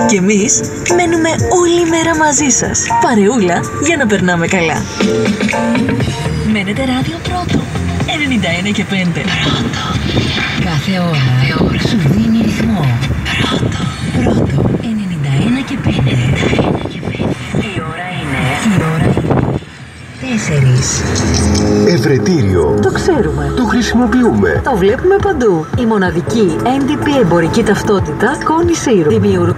Και εμείς μένουμε όλη μέρα μαζί σας. Παρεούλα για να περνάμε καλά. Μένετε ράδιο Πρώτο. 91 και 5. Πρώτο. Κάθε ώρα σου δίνει ρυθμό. Πρώτο. 91 και 5. Η ώρα είναι 4. Ευρετήριο. Το ξέρουμε. Το χρησιμοποιούμε. Το βλέπουμε παντού. Η μοναδική NDP εμπορική ταυτότητα Connie Syrup.